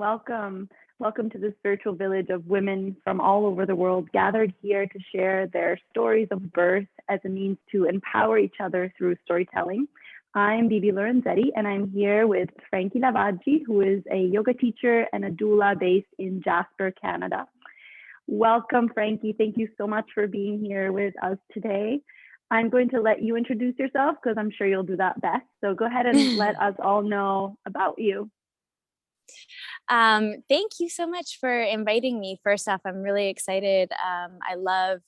Welcome. Welcome to this virtual village of women from all over the world gathered here to share their stories of birth as a means to empower each other through storytelling. I'm Bibi Lorenzetti, and I'm here with Frankie Lavaggi, who is a yoga teacher and a doula based in Jasper, Canada. Welcome, Frankie. Thank you so much for being here with us today. I'm going to let you introduce yourself because I'm sure you'll do that best. So go ahead and let us all know about you. Thank you so much for inviting me. First off, I'm really excited. I love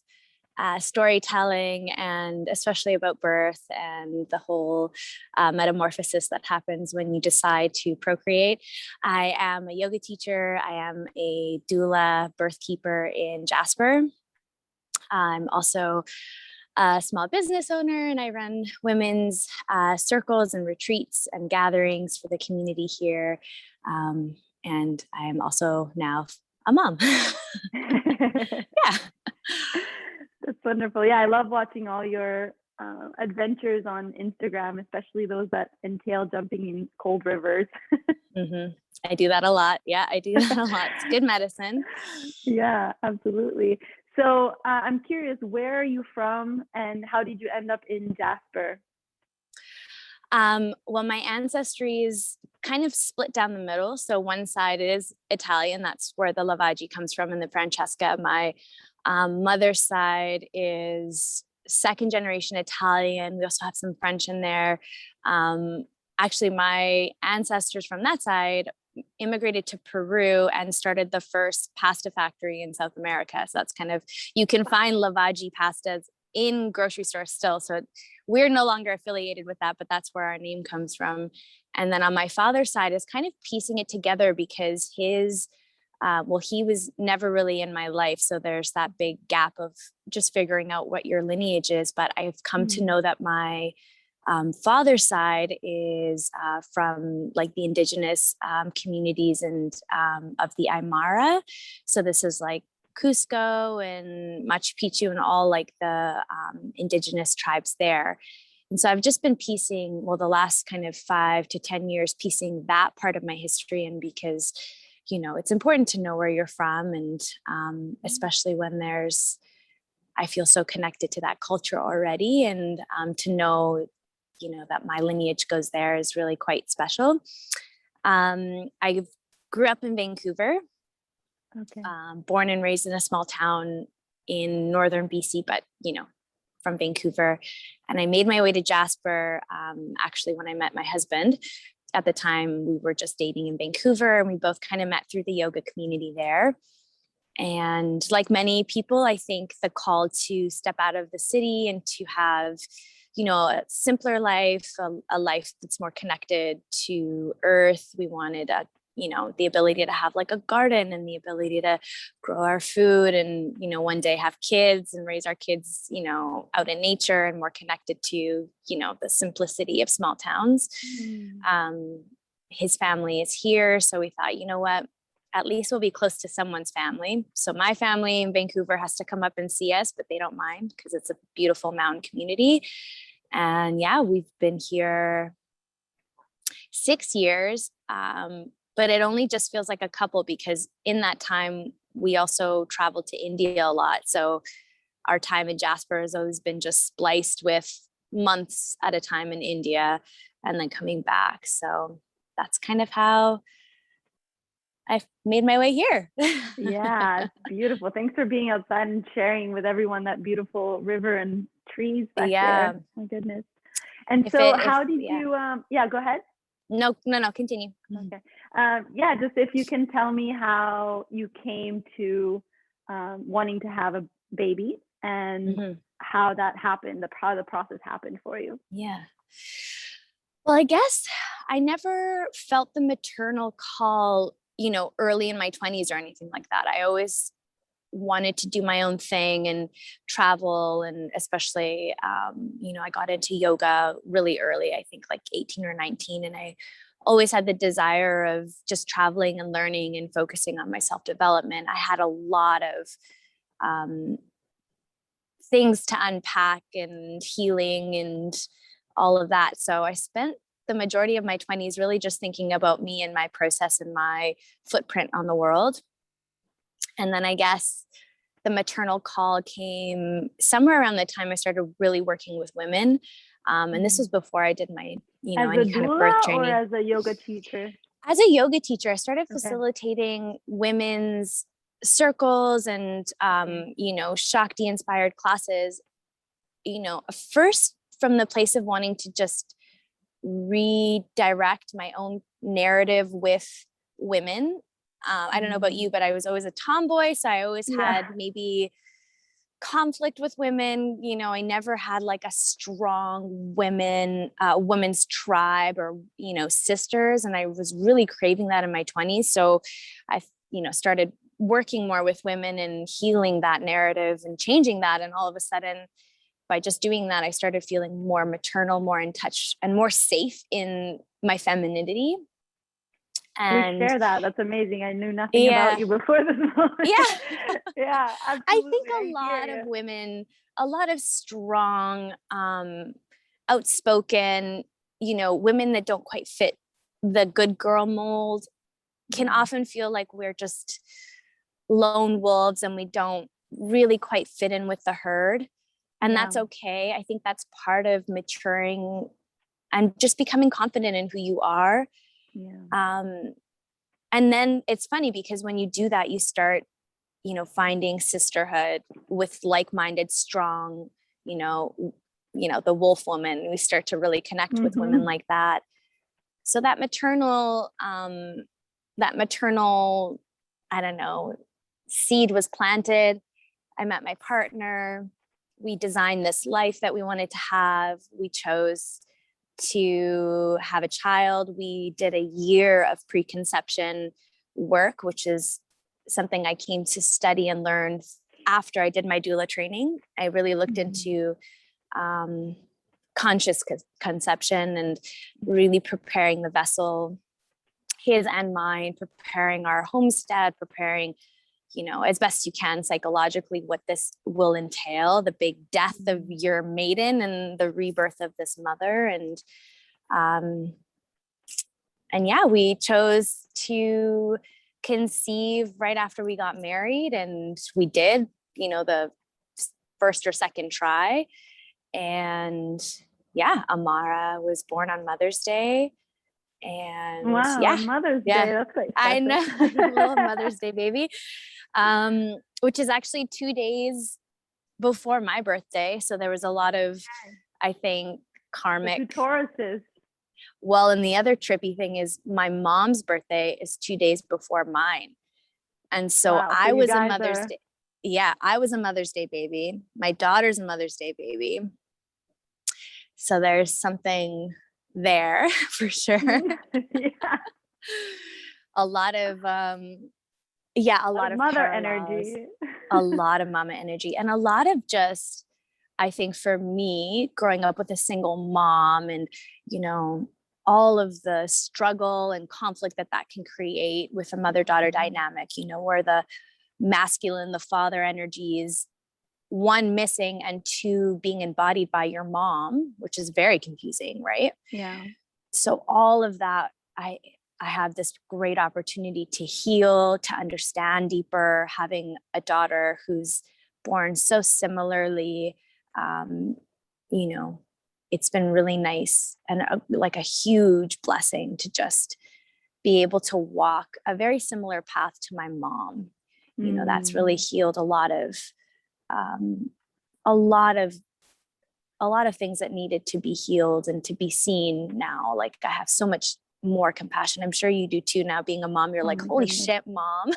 storytelling, and especially about birth and the whole metamorphosis that happens when you decide to procreate. I am a yoga teacher. I am a doula birth keeper in Jasper. I'm also a small business owner, and I run women's circles and retreats and gatherings for the community here. And I am also now a mom. Yeah. That's wonderful. Yeah, I love watching all your adventures on Instagram, especially those that entail jumping in cold rivers. I do that a lot. Yeah, I do that a lot. It's good medicine. Yeah, absolutely. So I'm curious, where are you from and how did you end up in Jasper? Well, my ancestry is kind of split down the middle. So one side is Italian. That's where the Lavaggi comes from, and the Francesca. My mother's side is second generation Italian. We also have some French in there. Actually, my ancestors from that side immigrated to Peru and started the first pasta factory in South America. So that's kind of, you can find Lavaggi pastas in grocery stores still. So we're no longer affiliated with that, but that's where our name comes from. And then on my father's side is kind of piecing it together because his, he was never really in my life. So there's that big gap of just figuring out what your lineage is. But I've come to know that my father's side is from like the indigenous communities and of the Aymara. So this is like Cusco and Machu Picchu and all like the indigenous tribes there. And so I've just been piecing, well, the last kind of 5 to 10 years, piecing that part of my history in because, you know, it's important to know where you're from. And especially when there's, I feel so connected to that culture already. And to know, you know, that my lineage goes there is really quite special. I grew up in Vancouver. Okay. Born and raised in a small town in northern BC, but, you know, from Vancouver. And I made my way to Jasper, actually, when I met my husband. At the time, we were just dating in Vancouver, and we both kind of met through the yoga community there. And like many people, I think the call to step out of the city and to have, you know, a simpler life, a life that's more connected to earth. We wanted you know, the ability to have like a garden and the ability to grow our food and, you know, one day have kids and raise our kids, you know, out in nature and more connected to, you know, the simplicity of small towns. His family is here. So we thought, you know what, at least we'll be close to someone's family. So my family in Vancouver has to come up and see us, but they don't mind because it's a beautiful mountain community. And yeah, we've been here 6 years. But it only just feels like a couple because in that time, we also traveled to India a lot. So our time in Jasper has always been just spliced with months at a time in India and then coming back. So that's kind of how I've made my way here. Yeah, it's beautiful. Thanks for being outside and sharing with everyone that beautiful river and trees back there. My goodness. And how did you, go ahead. No, continue. Okay. Just if you can tell me how you came to wanting to have a baby and how that happened, how the process happened for you. Yeah. Well, I guess I never felt the maternal call, you know, early in my 20s or anything like that. I always wanted to do my own thing and travel. And especially, you know, I got into yoga really early, I think like 18 or 19. And I always had the desire of just traveling and learning and focusing on my self-development. I had a lot of things to unpack and healing and all of that. So I spent the majority of my 20s really just thinking about me and my process and my footprint on the world. And then I guess the maternal call came somewhere around the time I started really working with women. And this was before I did my, any kind of birth training. Or as a yoga teacher? As a yoga teacher, I started Okay. facilitating women's circles and, Shakti inspired classes, first from the place of wanting to just redirect my own narrative with women. I don't know about you, but I was always a tomboy. So I always had maybe conflict with women. I never had like a strong women's tribe or, sisters. And I was really craving that in my 20s. So I, started working more with women and healing that narrative and changing that. And all of a sudden, by just doing that, I started feeling more maternal, more in touch and more safe in my femininity. And we share that. That's amazing. I knew nothing about you before this moment. Yeah, absolutely. I think a lot of women, a lot of strong, outspoken, women that don't quite fit the good girl mold can often feel like we're just lone wolves and we don't really quite fit in with the herd. And that's okay. I think that's part of maturing and just becoming confident in who you are. And then it's funny because when you do that, you start, finding sisterhood with like-minded, strong, the wolf woman. We start to really connect with women like that. So that maternal, I don't know, seed was planted. I met my partner. We designed this life that we wanted to have. We chose to have a child. We did a year of preconception work, which is something I came to study and learn after I did my doula training. I really looked into conscious conception and really preparing the vessel, his and mine, preparing our homestead, preparing, as best you can psychologically what this will entail, the big death of your maiden and the rebirth of this mother. And we chose to conceive right after we got married, and we did, the first or second try. And Amara was born on Mother's Day. And Mother's Day, that's quite special. I know, little Mother's Day baby, which is actually 2 days before my birthday. So there was a lot of, I think, karmic. The two Tauruses. Well, and the other trippy thing is my mom's birthday is 2 days before mine. And so I was a Mother's Day. Yeah, I was a Mother's Day baby. My daughter's a Mother's Day baby. So there's something there for sure. A lot of mother parallels, energy. A lot of mama energy, and a lot of just, I think for me, growing up with a single mom and, all of the struggle and conflict that can create with a mother-daughter dynamic, where the masculine, the father energies, one, missing, and two, being embodied by your mom, which is very confusing, right? Yeah. So all of that, I have this great opportunity to heal, to understand deeper, having a daughter who's born so similarly. It's been really nice and like a huge blessing to just be able to walk a very similar path to my mom. That's really healed a lot of things that needed to be healed and to be seen now. Like I have so much more compassion. I'm sure you do too now, being a mom. You're like, holy shit, mom.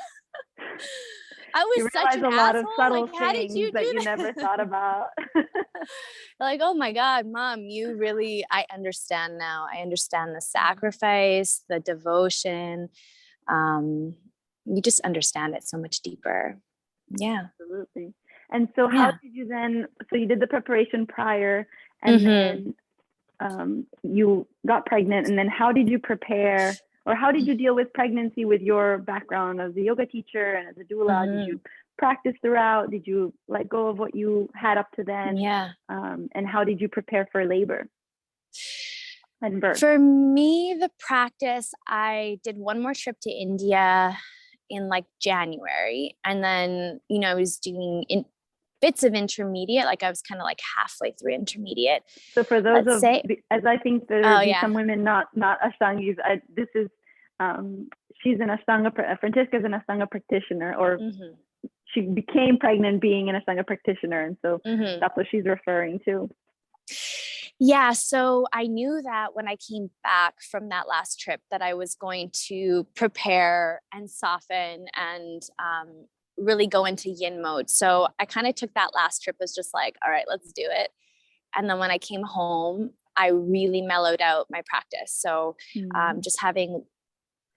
I was such an a lot asshole. Of subtle like, how did you that do you never thought about? Like, oh my God, mom, I understand now. I understand the sacrifice, the devotion. You just understand it so much deeper. Yeah. Absolutely. And so how did you then, so you did the preparation prior and then you got pregnant, and then how did you prepare, or how did you deal with pregnancy with your background as a yoga teacher and as a doula? Did you practice throughout? Did you let go of what you had up to then? Yeah. And how did you prepare for labor? and birth? For me, the practice, I did one more trip to India in like January. And then, I was doing bits of intermediate, like I was kind of like halfway through intermediate. So for those as I think there will be some women not Ashtangis, this is, she's an Ashtanga, Francesca's an Ashtanga practitioner, or she became pregnant being an Ashtanga practitioner. And so that's what she's referring to. Yeah. So I knew that when I came back from that last trip that I was going to prepare and soften and really go into yin mode. So I kind of took that last trip as just like, all right, let's do it. And then when I came home, I really mellowed out my practice. So just having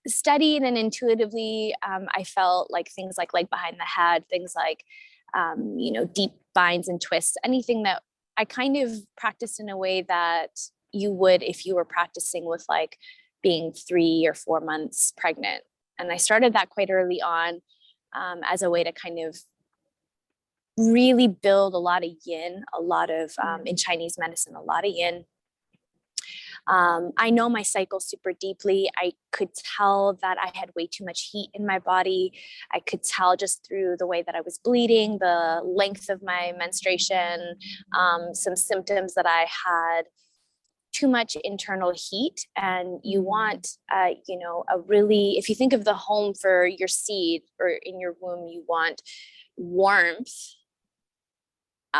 studied and intuitively, I felt like things like leg behind the head, things like, deep binds and twists, anything that I kind of practiced in a way that you would if you were practicing with like being 3 or 4 months pregnant. And I started that quite early on as a way to kind of really build a lot of yin, a lot of, in Chinese medicine, a lot of yin. I know my cycle super deeply. I could tell that I had way too much heat in my body. I could tell just through the way that I was bleeding, the length of my menstruation, some symptoms that I had too much internal heat. And you want, a really, if you think of the home for your seed or in your womb, you want warmth,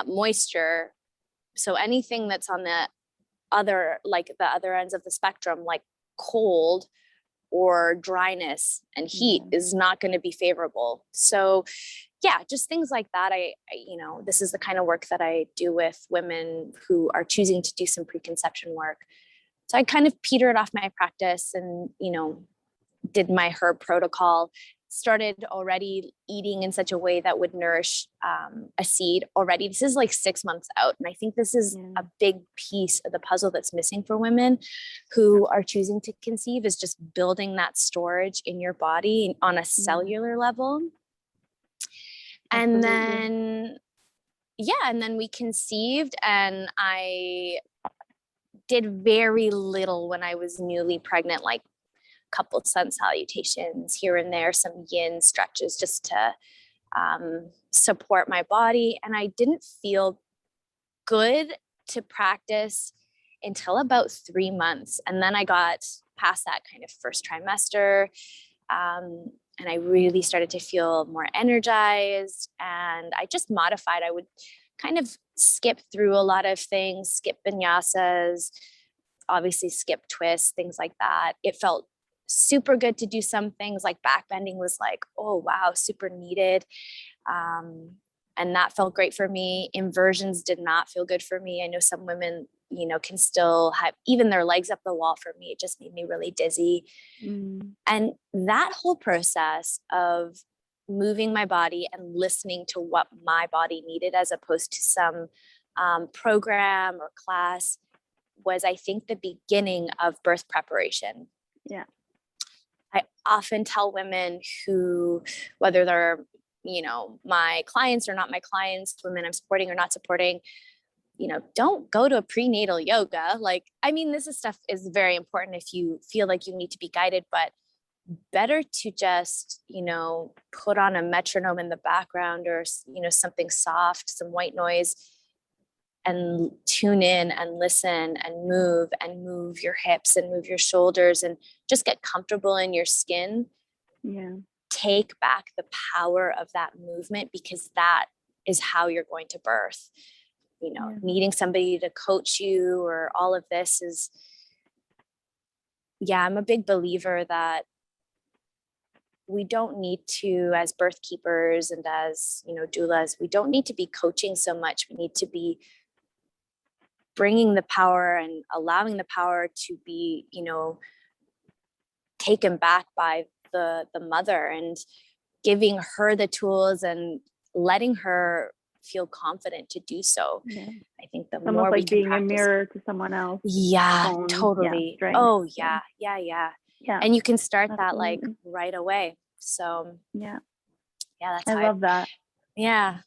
moisture. So anything that's on the other ends of the spectrum, like cold or dryness and heat is not going to be favorable. So yeah, just things like that. I this is the kind of work that I do with women who are choosing to do some preconception work. So I kind of petered off my practice and, did my herb protocol, started already eating in such a way that would nourish a seed already. This is like 6 months out. And I think this is a big piece of the puzzle that's missing for women who are choosing to conceive, is just building that storage in your body on a cellular level. Absolutely. And then we conceived, and I did very little when I was newly pregnant, like couple sun salutations here and there, some yin stretches just to support my body. And I didn't feel good to practice until about 3 months. And then I got past that kind of first trimester. And I really started to feel more energized, and I just modified. I would kind of skip through a lot of things, skip vinyasas, obviously skip twists, things like that. It felt super good to do some things, like backbending was like, oh, wow, super needed. And that felt great for me. Inversions did not feel good for me. I know some women, can still have even their legs up the wall. For me, it just made me really dizzy. And that whole process of moving my body and listening to what my body needed, as opposed to some program or class, was, I think, the beginning of birth preparation. Yeah. I often tell women who, whether they're, my clients or not my clients, women I'm supporting or not supporting, don't go to a prenatal yoga. This stuff is very important if you feel like you need to be guided, but better to just, put on a metronome in the background, or, something soft, some white noise, and tune in and listen and move your hips and move your shoulders and just get comfortable in your skin. Yeah. Take back the power of that movement, because that is how you're going to birth. Needing somebody to coach you or all of this is, I'm a big believer that we don't need to, as birth keepers and as, doulas, we don't need to be coaching so much. We need to be bringing the power and allowing the power to be, taken back by the mother, and giving her the tools and letting her feel confident to do so. Yeah. I think the more we can being practice, a mirror to someone else. Yeah, totally. Yeah, yeah. And you can start that right away. So yeah, that's I love that. Yeah.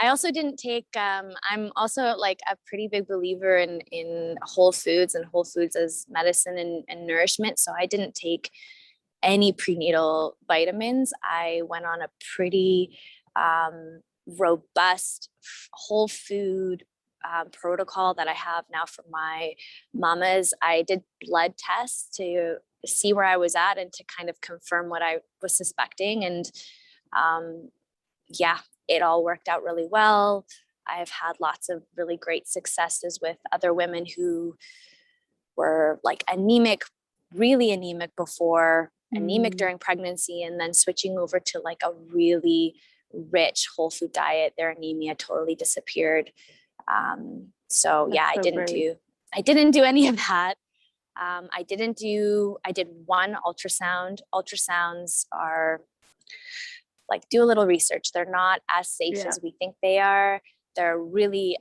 I also didn't take, I'm also like a pretty big believer in whole foods and whole foods as medicine and nourishment. So I didn't take any prenatal vitamins. I went on a pretty robust whole food protocol that I have now for my mamas. I did blood tests to see where I was at and to kind of confirm what I was suspecting. And yeah, it all worked out really well. I've had lots of really great successes with other women who were like anemic, really anemic before, anemic during pregnancy, and then switching over to like a really rich whole food diet, their anemia totally disappeared. So yeah, I didn't do any of that. I did one ultrasound. Ultrasounds are like, do a little research. They're not as safe as we think they are. They're really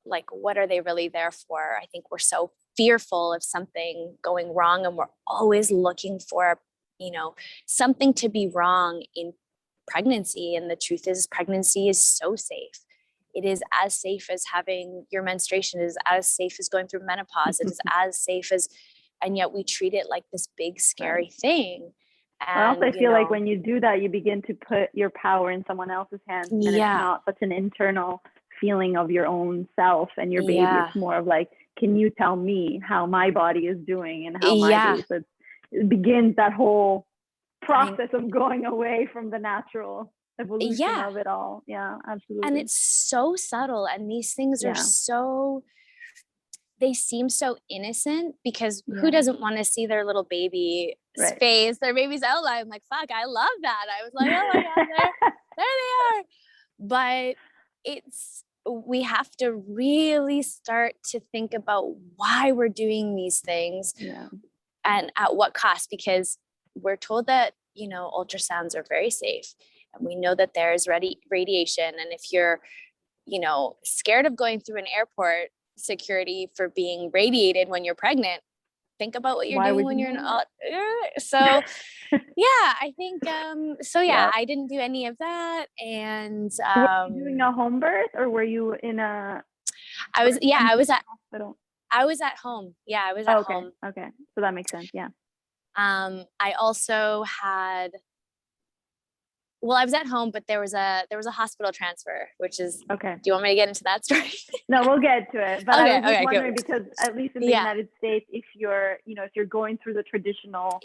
like, what are they really there for? I think we're so fearful of something going wrong, and we're always looking for, something to be wrong in pregnancy. And the truth is, pregnancy is so safe. It is as safe as having your menstruation. It is as safe as going through menopause. It is as safe as, and yet we treat it like this big, scary thing. And, I also feel like when you do that, you begin to put your power in someone else's hands, and it's not such an internal feeling of your own self and your baby. It's more of like, can you tell me how my body is doing and how my baby? So it begins that whole process of going away from the natural evolution of it all. Yeah, absolutely. And it's so subtle, and these things are they seem so innocent, because who doesn't want to see their little baby's face, their baby's outline? I'm like, fuck, I love that. I was like, oh my God, there they are. But we have to really start to think about why we're doing these things and at what cost, because we're told that, ultrasounds are very safe, and we know that there's radiation. And if you're, scared of going through an airport security for being radiated when you're pregnant, think about what you're doing when you're not. So I think I didn't do any of that. And were you doing a home birth, or were you in a I was at hospital? I was at home. Yeah, I was at home. Okay. So that makes sense. Yeah. I also had, well, I was at home, but there was a hospital transfer, which is okay. Do you want me to get into that story? No, we'll get to it. But I was just wondering, because at least in the United States, if you're going through the traditional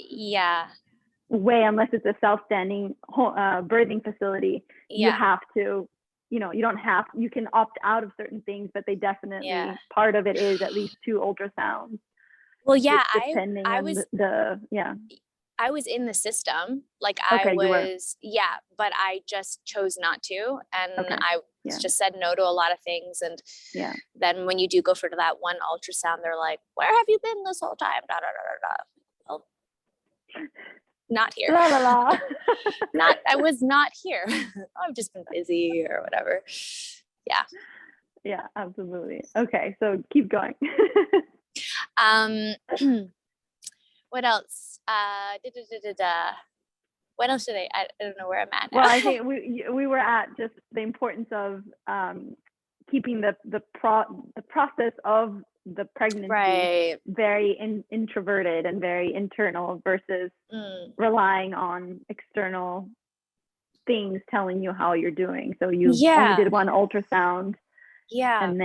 way, unless it's a self-standing birthing facility, you have to, you can opt out of certain things, but they definitely, part of it is at least 2 ultrasounds. Well, yeah, I was in the system, like I was, but I just chose not to. And I just said no to a lot of things. And then when you do go for that one ultrasound, they're like, where have you been this whole time? Da, da, da, da, da. Well, not here. La, la, la. I was not here. I've just been busy or whatever. Yeah. Yeah, absolutely. Okay. So keep going. What else? What else I don't know where I'm at now. Well, I think we were at just the importance of keeping the process of the pregnancy very introverted and very internal versus relying on external things telling you how you're doing. So you only did one ultrasound. Yeah. And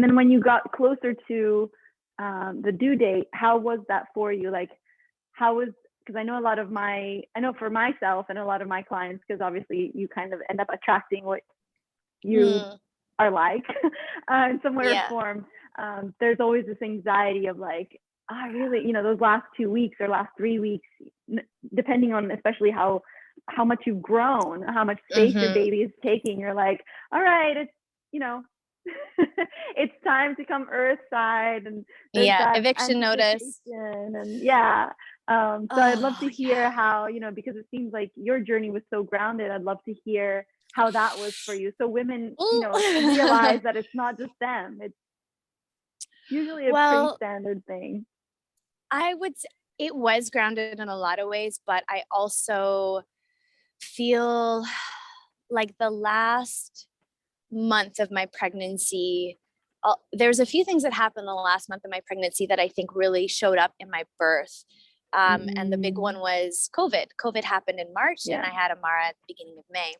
then when you got closer to the due date, how was that for you? Like, because I know for myself and a lot of my clients, because obviously you kind of end up attracting what you are like in some way or form. There's always this anxiety of like, I really, those last 2 weeks or last 3 weeks, depending on especially how much you've grown, how much space your baby is taking, you're like, all right, it's, it's time to come earthside, and eviction notice, and so I'd love to hear how, because it seems like your journey was so grounded. I'd love to hear how that was for you, so women realize that it's not just them, it's usually a pretty standard thing. I would say it was grounded in a lot of ways, but I also feel like the last month of my pregnancy, there's a few things that happened the last month of my pregnancy that I think really showed up in my birth. And the big one was COVID. COVID happened in March, and I had Amara at the beginning of May.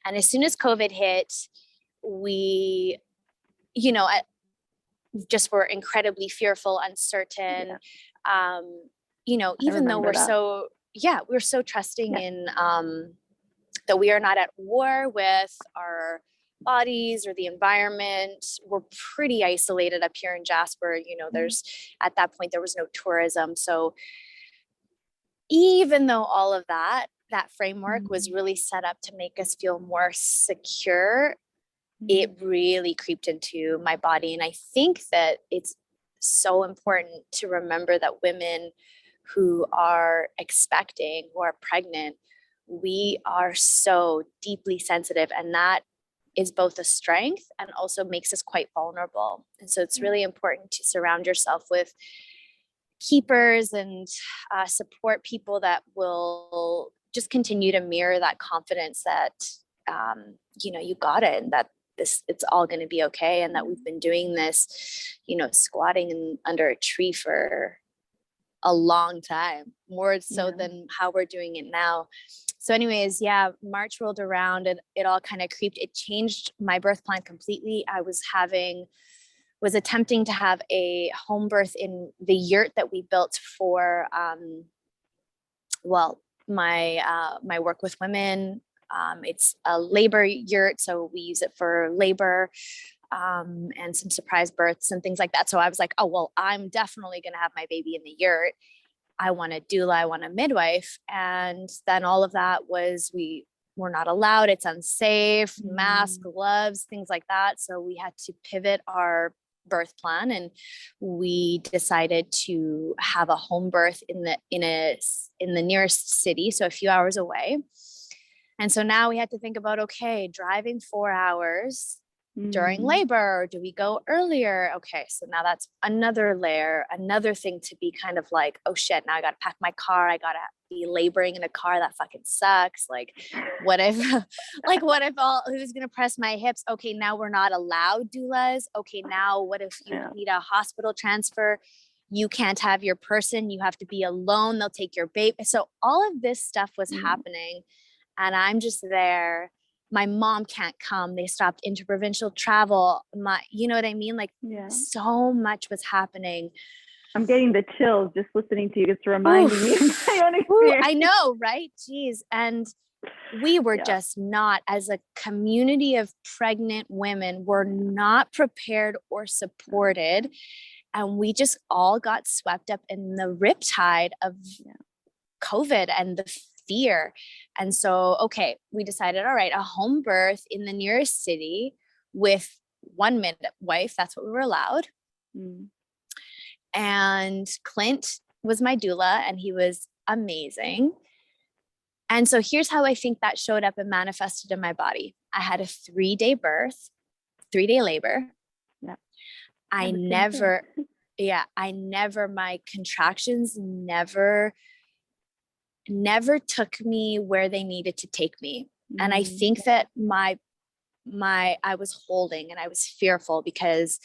And as soon as COVID hit, we, just were incredibly fearful, uncertain. Even though we're so trusting in that we are not at war with our bodies or the environment. We're pretty isolated up here in Jasper. There's, at that point, there was no tourism. So even though all of that framework was really set up to make us feel more secure, it really creeped into my body. And I think that it's so important to remember that women who are expecting, who are pregnant, we are so deeply sensitive, and that is both a strength and also makes us quite vulnerable. And so it's really important to surround yourself with keepers and support people that will just continue to mirror that confidence that, you got it, and that it's all going to be okay. And that we've been doing this, squatting under a tree for a long time, more so than how we're doing it now. So anyways, March rolled around and it all kind of creeped. It changed my birth plan completely. I was attempting to have a home birth in the yurt that we built for, my work with women. It's a labor yurt, so we use it for labor, and some surprise births and things like that. So I was like, oh, well, I'm definitely going to have my baby in the yurt. I want a doula, I want a midwife. And then all of that was, we were not allowed. It's unsafe, mask, gloves, things like that. So we had to pivot our birth plan, and we decided to have a home birth in the nearest city, so a few hours away. And so now we had to think about, okay, driving 4 hours during labor, or do we go earlier? Okay, so now that's another layer, another thing to be kind of like, oh shit, now I gotta pack my car, I gotta be laboring in a car, that fucking sucks. Like, what if who's gonna press my hips? Okay, now we're not allowed doulas. Okay, now what if you need a hospital transfer? You can't have your person, you have to be alone, they'll take your baby. So all of this stuff was happening, and I'm just there. My mom can't come. They stopped interprovincial travel. You know what I mean? Like, so much was happening. I'm getting the chills just listening to you. It's reminding me of my own experience. I know, right? Jeez. And we were just not, as a community of pregnant women, were not prepared or supported. And we just all got swept up in the riptide of COVID and the fear. And so, okay, we decided, all right, a home birth in the nearest city with one midwife. That's what we were allowed. And Clint was my doula, and he was amazing. And so here's how I think that showed up and manifested in my body. I had a 3-day birth, 3-day labor. Yeah. My contractions never took me where they needed to take me. And I think that I was holding, and I was fearful because,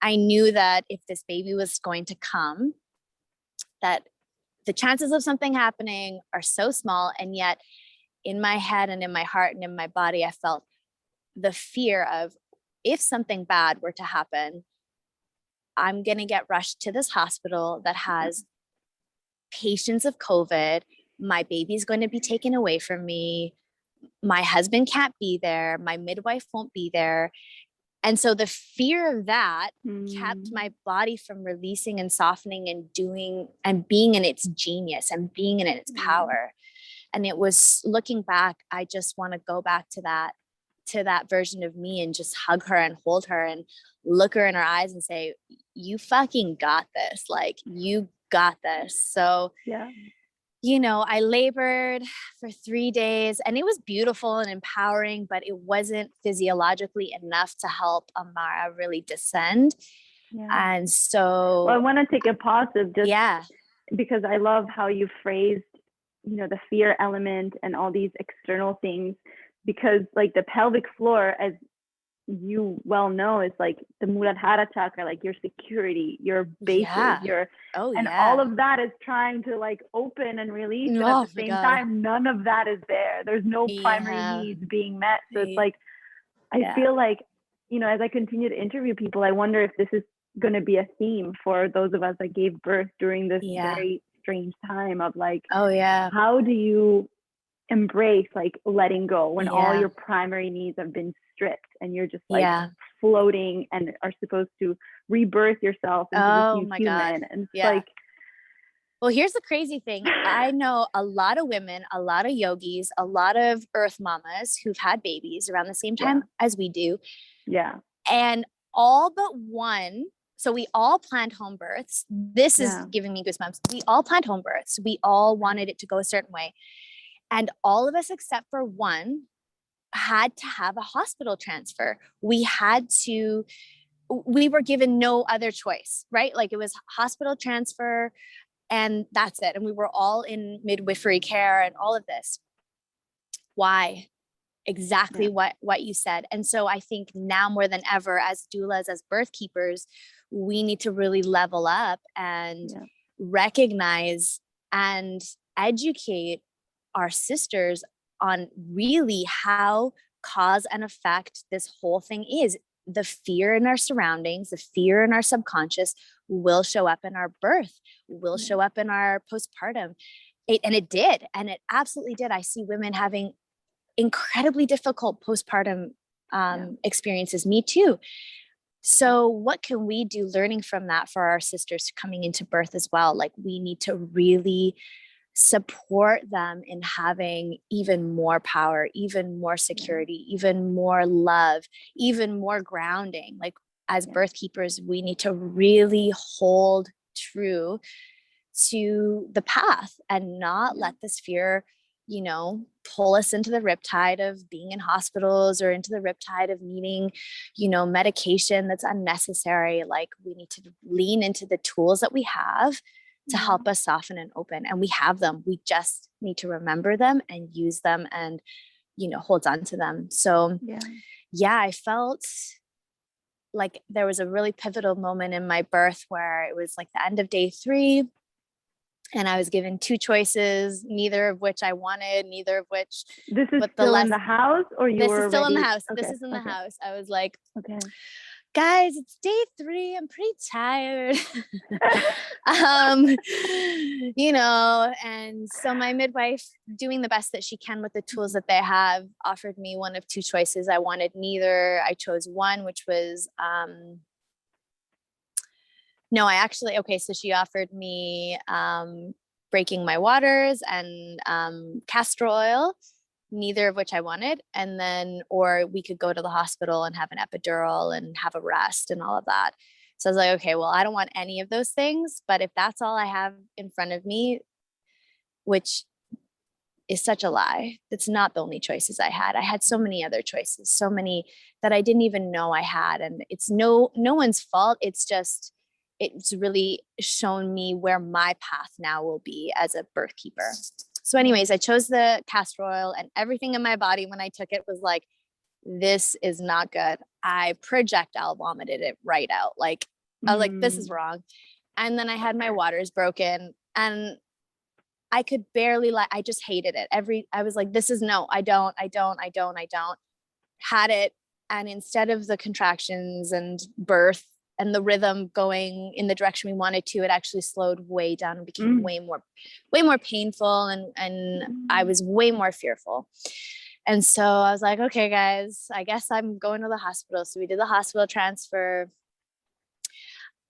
I knew that if this baby was going to come, that the chances of something happening are so small. And yet in my head and in my heart and in my body, I felt the fear of, if something bad were to happen, I'm going to get rushed to this hospital that has patients of COVID. My baby's going to be taken away from me. My husband can't be there. My midwife won't be there. And so the fear of that kept my body from releasing and softening and doing and being in its genius and being in its power. And it was, looking back, I just want to go back to that version of me and just hug her and hold her and look her in her eyes and say, you fucking got this. Like, you got this. So I labored for 3 days, and it was beautiful and empowering, but it wasn't physiologically enough to help Amara really descend. And so I want to take a positive because I love how you phrased, the fear element and all these external things. because like the pelvic floor, as you well know, is like the Muladhara chakra, like your security, your bases, your and all of that is trying to like open and release, and at the same time none of that is there. There's no primary needs being met. So it's like I feel like, you know, as I continue to interview people, I wonder if this is going to be a theme for those of us that gave birth during this very strange time of like, how do you embrace like letting go when all your primary needs have been stripped and you're just like floating and are supposed to rebirth yourself into this new human. And it's like, well, here's the crazy thing. I know a lot of women, a lot of yogis, a lot of earth mamas who've had babies around the same time as we do. Yeah. And all but one, so we all planned home births. This is giving me goosebumps. We all planned home births. We all wanted it to go a certain way. And all of us except for one had to have a hospital transfer. We were given no other choice, right? Like it was hospital transfer and that's it. And we were all in midwifery care and all of this. Why? Exactly what you said. And so I think now more than ever, as doulas, as birth keepers, we need to really level up and recognize and educate our sisters on really how cause and effect this whole thing is. The fear in our surroundings, the fear in our subconscious will show up in our birth, will show up in our postpartum. And it did. And it absolutely did. I see women having incredibly difficult postpartum experiences. Me too. So what can we do learning from that for our sisters coming into birth as well? Like we need to really support them in having even more power, even more security, even more love, even more grounding. Like as birth keepers, we need to really hold true to the path and not let this fear, you know, pull us into the riptide of being in hospitals or into the riptide of needing, you know, medication that's unnecessary. Like we need to lean into the tools that we have to help us soften and open. And we have them. We just need to remember them and use them and, you know, hold on to them. So I felt like there was a really pivotal moment in my birth where it was like the end of day 3. And I was given 2 choices, neither of which I wanted, neither of which. This is still in the house, or you were This is still in the house. Okay. This is in the house. I was like, guys, it's day 3. I'm pretty tired. You know, and so my midwife, doing the best that she can with the tools that they have, offered me one of 2 choices. I wanted neither. I chose one, which was, so she offered me breaking my waters and castor oil, neither of which I wanted. And then, or we could go to the hospital and have an epidural and have a rest and all of that. So I was like, okay, well, I don't want any of those things, but if that's all I have in front of me, which is such a lie, it's not the only choices I had. I had so many other choices, so many that I didn't even know I had. And it's no one's fault. It's just, it's really shown me where my path now will be as a birth keeper. So anyways, I chose the castor oil, and everything in my body when I took it was like, this is not good. I projectile vomited it right out. Like, I was like, this is wrong. And then I had my waters broken and I could barely, I just hated it. I was like, this is no, I don't. Had it. And instead of the contractions and birth and the rhythm going in the direction we wanted to, it actually slowed way down and became way more painful. And I was way more fearful. And so I was like, okay, guys, I guess I'm going to the hospital. So we did the hospital transfer.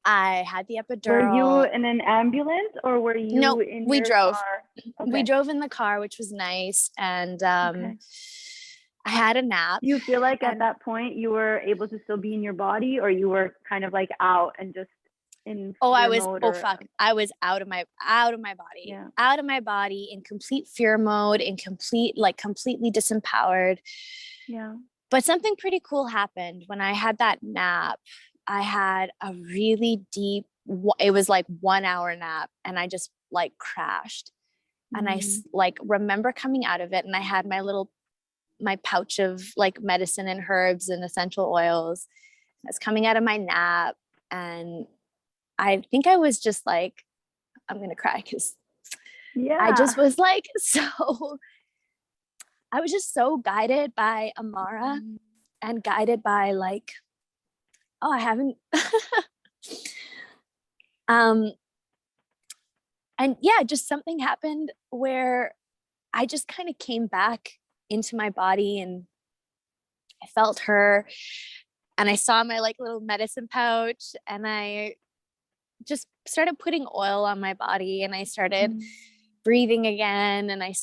I had the epidural. Were you in an ambulance or were you in we your drove. car? Okay. We drove in the car, which was nice. And I had a nap. Do you feel like at that point you were able to still be in your body, or you were kind of like out and just in I was out of my body. Out of my body, in complete fear mode, in completely disempowered. Yeah. But something pretty cool happened when I had that nap. I had a really deep, it was like 1 hour nap, and I just like crashed. And I like remember coming out of it, and I had my little my pouch of like medicine and herbs and essential oils. I was coming out of my nap, and I think I was just like, I'm going to cry because I just was like, I was just so guided by Amara and guided by like, oh, I haven't, and yeah, just something happened where I just kind of came back into my body, and I felt her, and I saw my like little medicine pouch, and I just started putting oil on my body, and I started breathing again, and I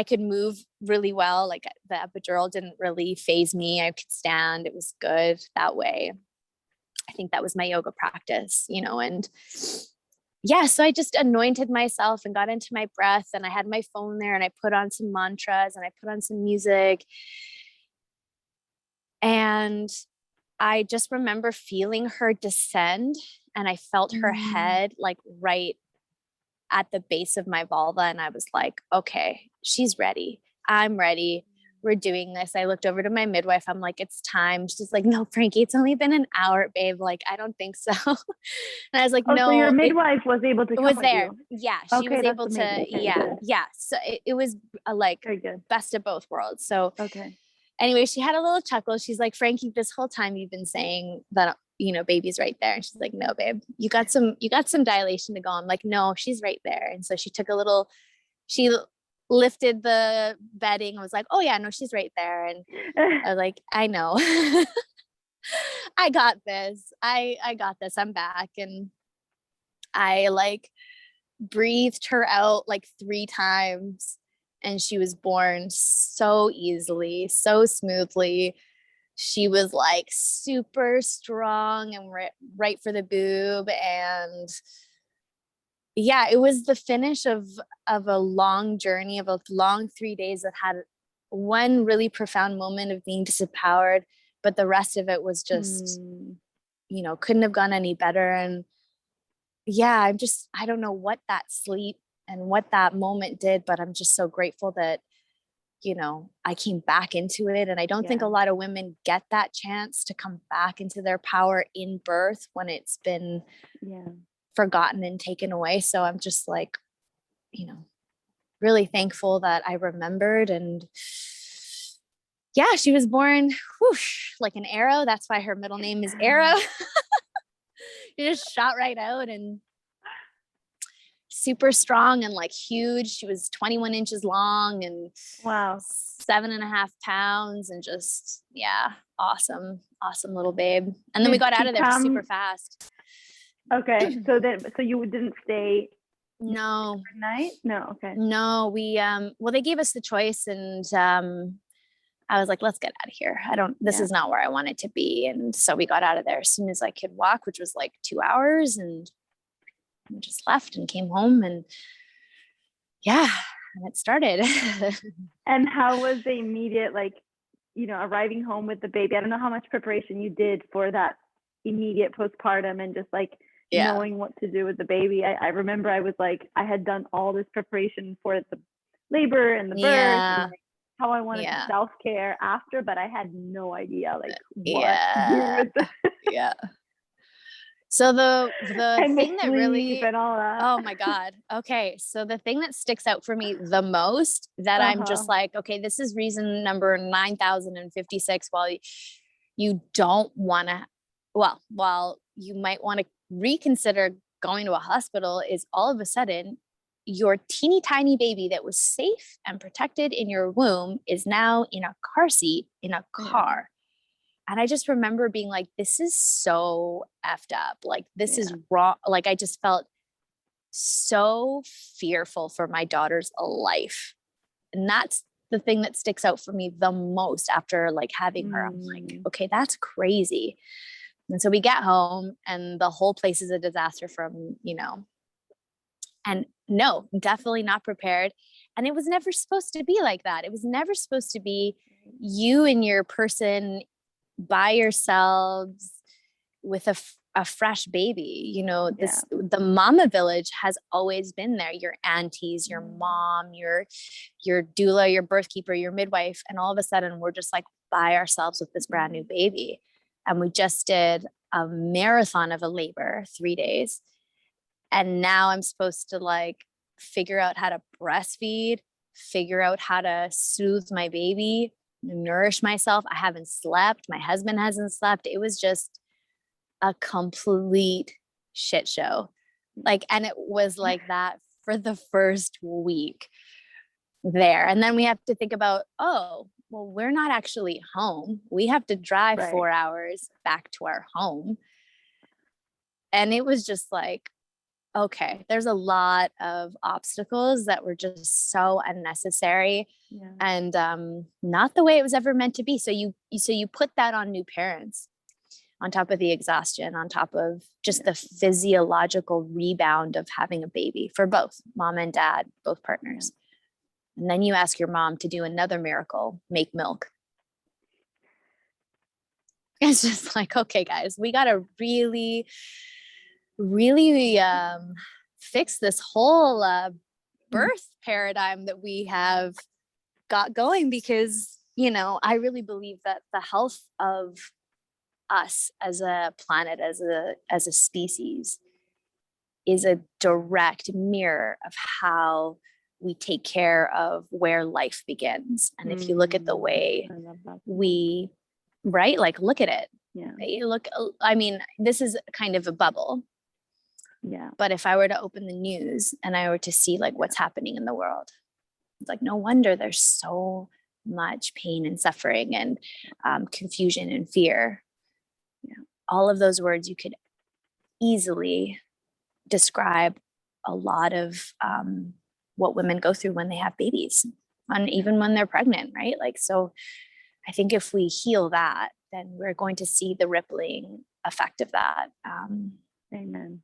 could move really well. Like the epidural didn't really phase me. I could stand. It was good that way. I think that was my yoga practice, and yeah, so I just anointed myself and got into my breath, and I had my phone there, and I put on some mantras, and I put on some music. And I just remember feeling her descend, and I felt her head like right at the base of my vulva. And I was like, okay, she's ready. I'm ready. We're doing this. I looked over to my midwife. I'm like, it's time. She's like, no, Frankie, it's only been an hour, babe. Like, I don't think so. And I was like, no. So your midwife was able to come was with there. You. Yeah. She was able to, okay, yeah. So it was like very good. Best of both worlds. So okay. Anyway, she had a little chuckle. She's like, Frankie, this whole time you've been saying that, baby's right there. And she's like, no, babe, you got some dilation to go. I'm like, no, she's right there. And so she lifted the bedding. I was like, oh yeah, no, she's right there. And I was like, I know. I got this. I got this. I'm back. And I like breathed her out like 3 times, and she was born so easily, so smoothly. She was like super strong and right for the boob. And yeah, it was the finish of a long journey, of a long 3 days that had one really profound moment of being disempowered, but the rest of it was just, couldn't have gone any better. And yeah, I don't know what that sleep and what that moment did, but I'm just so grateful that, I came back into it. And I don't think a lot of women get that chance to come back into their power in birth when it's been forgotten and taken away. So I'm just like, really thankful that I remembered. And yeah, she was born whoosh, like an arrow. That's why her middle name is Arrow. She just shot right out, and super strong and like huge. She was 21 inches long and 7.5 pounds, and just, awesome little babe. And then we got out of there super fast. Okay. So you didn't stay no overnight? No. Okay. No, we, well, they gave us the choice, and, I was like, let's get out of here. This is not where I wanted to be. And so we got out of there as soon as I could walk, which was like 2 hours, and we just left and came home, and and it started. And how was the immediate, arriving home with the baby? I don't know how much preparation you did for that immediate postpartum, and just like knowing what to do with the baby. I remember I was like, I had done all this preparation for the labor and the birth, and how I wanted self-care after, but I had no idea what to do with it. So the thing that really, and all that. Oh my God. Okay. So the thing that sticks out for me the most, that I'm just like, okay, this is reason number 9,056. While you don't want to, while you might want to reconsider going to a hospital, is all of a sudden your teeny tiny baby that was safe and protected in your womb is now in a car seat in a car. And I just remember being like, this is so effed up. Like, this is wrong. Like, I just felt so fearful for my daughter's life. And that's the thing that sticks out for me the most after like having her. I'm like, okay, that's crazy. And so we get home, and the whole place is a disaster from, and no, definitely not prepared. And it was never supposed to be like that. It was never supposed to be you and your person by yourselves with a fresh baby. You know, the mama village has always been there. Your aunties, your mom, your doula, your birth keeper, your midwife, and all of a sudden we're just like by ourselves with this brand new baby. And we just did a marathon of a labor, 3 days. And now I'm supposed to like figure out how to breastfeed, figure out how to soothe my baby, nourish myself. I haven't slept. My husband hasn't slept. It was just a complete shit show. Like, and it was like that for the first week there. And then we have to think about, oh, well, we're not actually home. We have to drive 4 hours back to our home. And it was just like, okay, there's a lot of obstacles that were just so unnecessary and not the way it was ever meant to be. So you put that on new parents, on top of the exhaustion, on top of just the physiological rebound of having a baby for both mom and dad, both partners. And then you ask your mom to do another miracle, make milk. It's just like, okay, guys, we got to really fix this whole birth paradigm that we have got going, because, you know, I really believe that the health of us as a planet, as a species, is a direct mirror of how we take care of where life begins. And if you look at the way we, like, look at it. You look, I mean, this is kind of a bubble. But if I were to open the news and I were to see like what's happening in the world, it's like, no wonder there's so much pain and suffering and confusion and fear. All of those words, you could easily describe a lot of what women go through when they have babies, and even when they're pregnant, right? Like, so I think if we heal that, then we're going to see the rippling effect of that. Amen.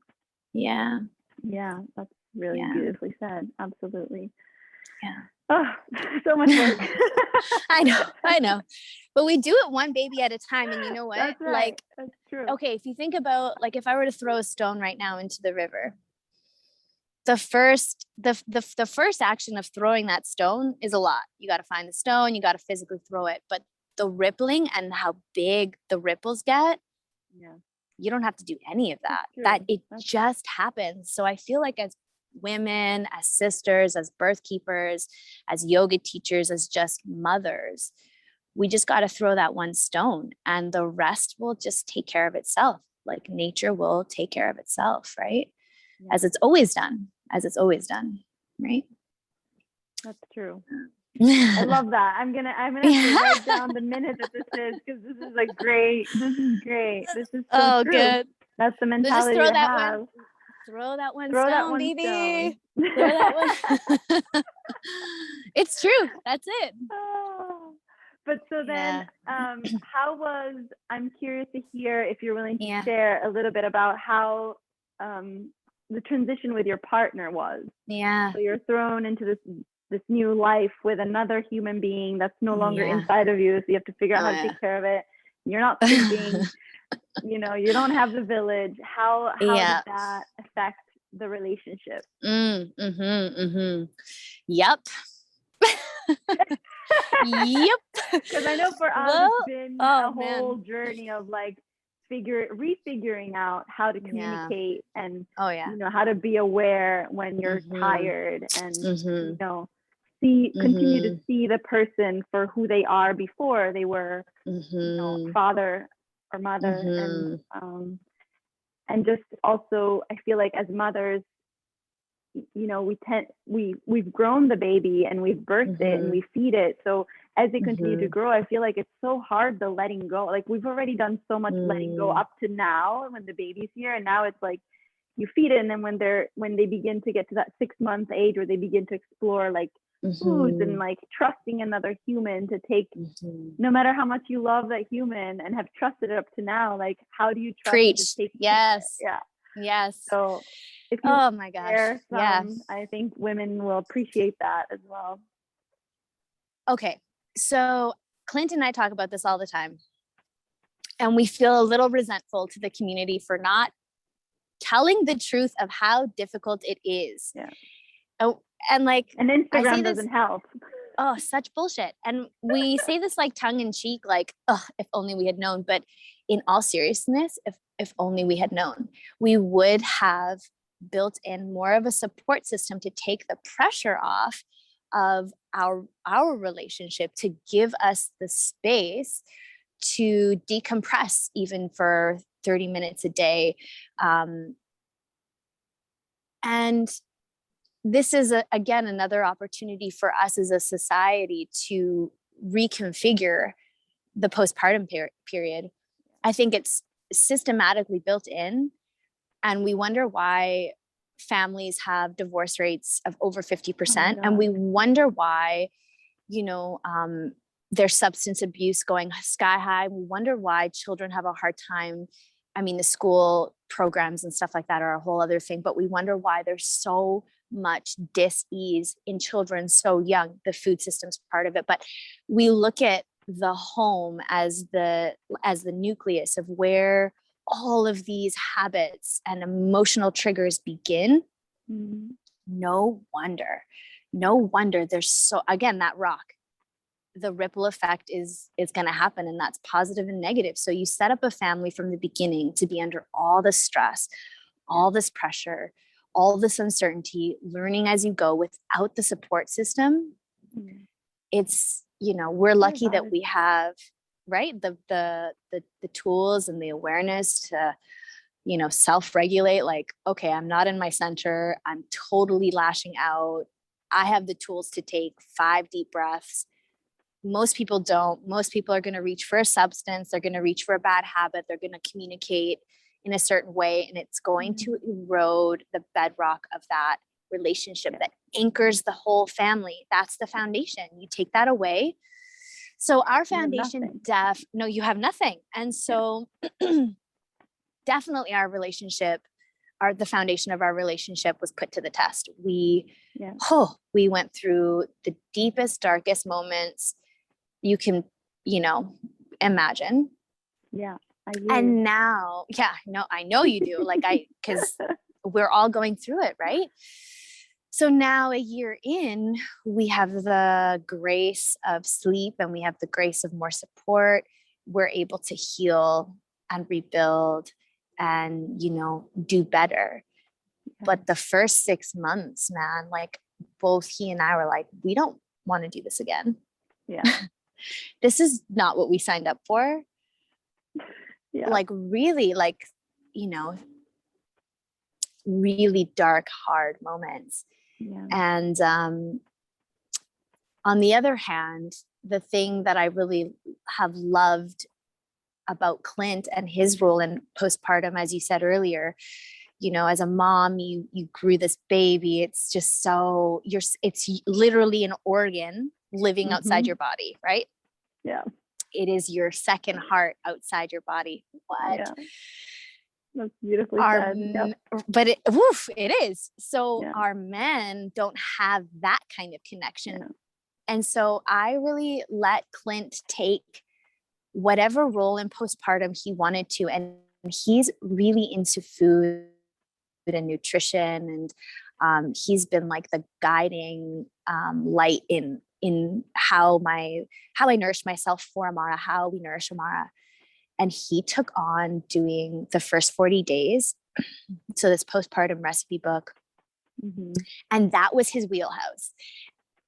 Yeah, that's really beautifully said. Absolutely. Oh, so much work. I know, but we do it one baby at a time. And you know what? That's right. Like, that's true. Okay, if you think about, like, if I were to throw a stone right now into the river, the first action of throwing that stone is a lot. You got to find the stone, you got to physically throw it, but the rippling and how big the ripples get, you don't have to do any of that. That's just happens. So I feel like as women, as sisters, as birth keepers, as yoga teachers, as just mothers, we just got to throw that one stone and the rest will just take care of itself. Like nature will take care of itself, right? As it's always done, right? That's true. I love that. I'm gonna have to write down the minute that this is, because this is great. This is so true. Good. That's the mentality just to have. Throw that one stone, baby. Throw that one. It's true. That's it. But so then, I'm curious to hear if you're willing to share a little bit about how the transition with your partner was. So you're thrown into this new life with another human being that's no longer inside of you. So you have to figure out how to take care of it. You're not sleeping. You know, you don't have the village. How did that affect the relationship? Yep. Because I know for us it's been a whole journey of like refiguring out how to communicate and you know, how to be aware when you're tired and you know, continue to see the person for who they are before they were you know, father or mother. And just also I feel like as mothers, you know, we've grown the baby and we've birthed it and we feed it. So as they continue to grow, I feel like it's so hard the letting go. Like we've already done so much letting go up to now when the baby's here, and now it's like you feed it, and then when they begin to get to that 6-month age where they begin to explore like foods and like trusting another human to take, no matter how much you love that human and have trusted it up to now, like how do you trust it to take Yes. So if you oh my gosh, I think women will appreciate that as well. Okay, so Clint and I talk about this all the time, And we feel a little resentful to the community for not telling the truth of how difficult it is. Yeah. Oh, and like, And I say Instagram this, doesn't help. oh, such bullshit. And we say this like tongue in cheek, like, oh, if only we had known. But in all seriousness, if only we had known, we would have built in more of a support system to take the pressure off of our relationship, to give us the space to decompress even for 30 minutes a day. And this is again another opportunity for us as a society to reconfigure the postpartum period. I think it's systematically built in, and we wonder why families have divorce rates of over 50%. And we wonder why, there's substance abuse going sky high. We wonder why children have a hard time. I mean, the school programs and stuff like that are a whole other thing, but we wonder why there's so much dis-ease in children so young. The food system's part of it, but we look at the home as the nucleus of where all of these habits and emotional triggers begin. Mm-hmm. No wonder there's so, again, that rock, the ripple effect is going to happen, and that's positive and negative. So you set up a family from the beginning to be under all this stress, all this pressure, all this uncertainty, learning as you go without the support system. Mm-hmm. It's, we're lucky that we have, right, the tools and the awareness to, self-regulate, like, okay, I'm not in my center, I'm totally lashing out, I have the tools to take 5 deep breaths. Most people don't. Most people are going to reach for a substance, they're going to reach for a bad habit, they're going to communicate in a certain way, and it's going to erode the bedrock of that relationship that anchors the whole family. That's the foundation. You take that away. So our foundation, you have nothing. And so definitely our relationship, the foundation of our relationship was put to the test. We went through the deepest, darkest moments you can, imagine. Yeah. And now, I know you do. Because we're all going through it, right? So now, a year in, we have the grace of sleep and we have the grace of more support. We're able to heal and rebuild and, do better. Yeah. But the first 6 months, man, both he and I were like, we don't want to do this again. Yeah. This is not what we signed up for. Yeah. Really, really dark, hard moments. Yeah. And on the other hand, the thing that I really have loved about Clint and his role in postpartum, as you said earlier, as a mom, you grew this baby. It's just so it's literally an organ living outside your body, right? Yeah. It is your second heart outside your body. What? Yeah. That's beautifully said. Yep. But it is. So our men don't have that kind of connection. Yeah. And so I really let Clint take whatever role in postpartum he wanted to. And he's really into food and nutrition. And he's been the guiding light in how I nourish myself for Amara, how we nourish Amara. And he took on doing the first 40 days. So this postpartum recipe book. Mm-hmm. And that was his wheelhouse.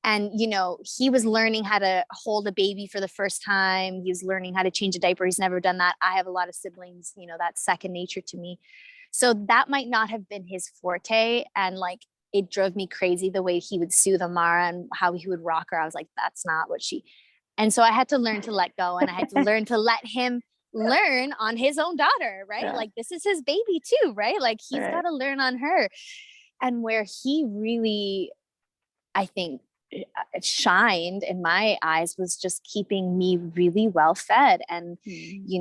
And, he was learning how to hold a baby for the first time. He was learning how to change a diaper. He's never done that. I have a lot of siblings, that's second nature to me. So that might not have been his forte. And it drove me crazy the way he would soothe Amara and how he would rock her. I was like, that's not what and so I had to learn to let go, and I had to learn to let him learn on his own daughter, right? Yeah. This is his baby too, right? He's got to learn on her. And where he really, I think, shined in my eyes was just keeping me really well fed and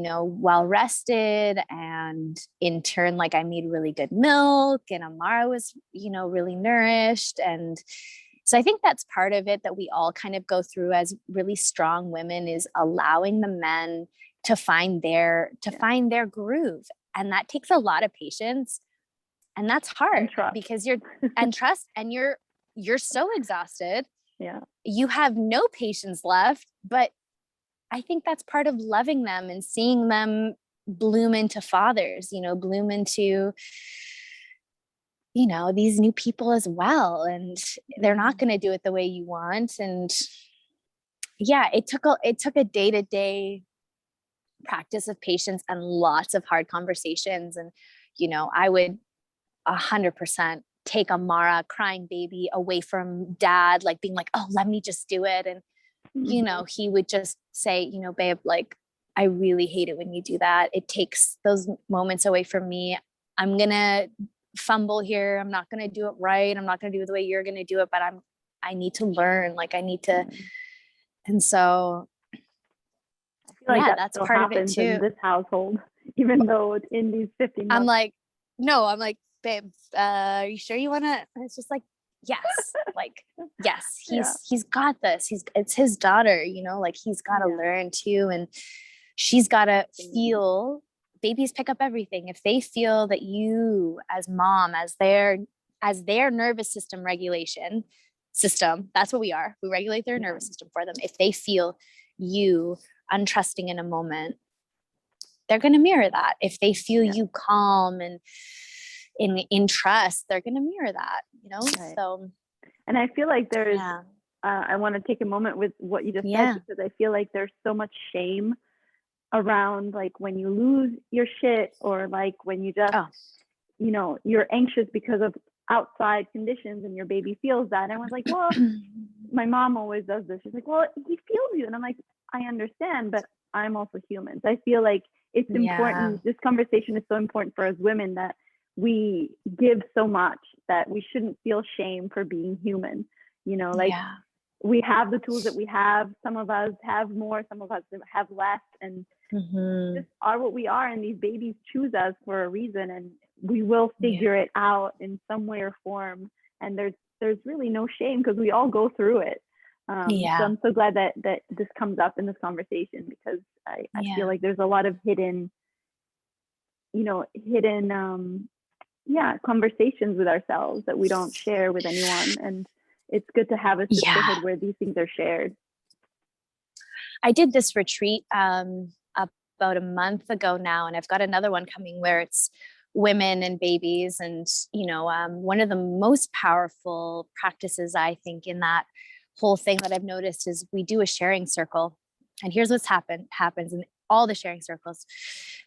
well rested, and in turn I made really good milk, and Amara was really nourished. And so I think that's part of it that we all kind of go through as really strong women, is allowing the men to find their groove. And that takes a lot of patience. And that's hard because trust, and you're so exhausted. Yeah. You have no patience left, but I think that's part of loving them and seeing them bloom into fathers, bloom into, these new people as well. And they're not going to do it the way you want. And yeah, it took a day-to-day practice of patience and lots of hard conversations. And, I would 100% take Amara, crying baby, away from dad, like being like, oh, let me just do it. And, he would just say, babe, like, I really hate it when you do that. It takes those moments away from me. I'm going to fumble here. I'm not going to do it right. I'm not going to do it the way you're going to do it, but I need to learn. Like, I need to. And so, I feel like that's part of it too. In this household, even though it's in these 50 months. I'm like, babe, are you sure you want to? And it's just like, yes, like, yes, he's got this. It's his daughter, like he's got to learn too. And she's got to feel, babies pick up everything. If they feel that you as mom, as their nervous system regulation system, that's what we are. We regulate their nervous system for them. If they feel you untrusting in a moment, they're going to mirror that. If they feel you calm and in trust, they're going to mirror that, Right. So, and I feel like there's, I want to take a moment with what you just said, because I feel like there's so much shame around, like, when you lose your shit, or like when you just, you're anxious because of outside conditions and your baby feels that. And I was like, well, my mom always does this. She's like, well, he feels you. And I'm like, I understand, but I'm also human. So I feel like it's important. This conversation is so important for us women, that we give so much that we shouldn't feel shame for being human. We have the tools that we have. Some of us have more, some of us have less, and just are what we are. And these babies choose us for a reason, and we will figure it out in some way or form. And there's really no shame, because we all go through it. So I'm so glad that this comes up in this conversation, because I feel like there's a lot of hidden conversations with ourselves that we don't share with anyone. And it's good to have a sisterhood where these things are shared. I did this retreat about a month ago now, and I've got another one coming where it's women and babies. And, one of the most powerful practices, I think, in that whole thing that I've noticed is we do a sharing circle. And here's what's happens in all the sharing circles.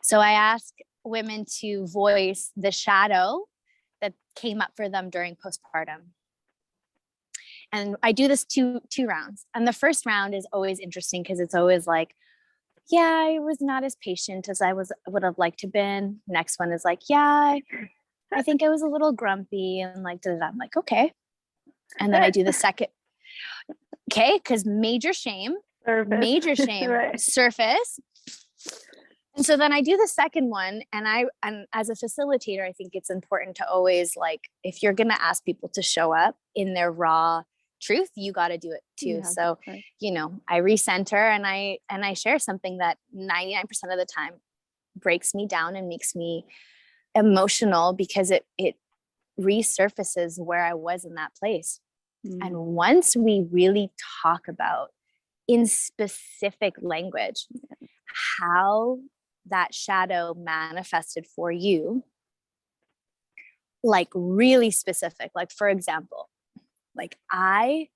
So I ask women to voice the shadow that came up for them during postpartum. And I do this two rounds. And the first round is always interesting, because it's always like, I was not as patient as I would have liked to been. Next one is like, I think I was a little grumpy, and like, I'm like, okay. And then I do the second. Okay. Cause major shame right. Surface. And so then I do the second one, and as a facilitator, I think it's important to always, like, if you're going to ask people to show up in their raw truth, you got to do it too. So, right. I recenter, and I share something that 99% of the time breaks me down and makes me emotional, because it resurfaces where I was in that place. And once we really talk about, in specific language, how that shadow manifested for you, like really specific, like, for example, like, I,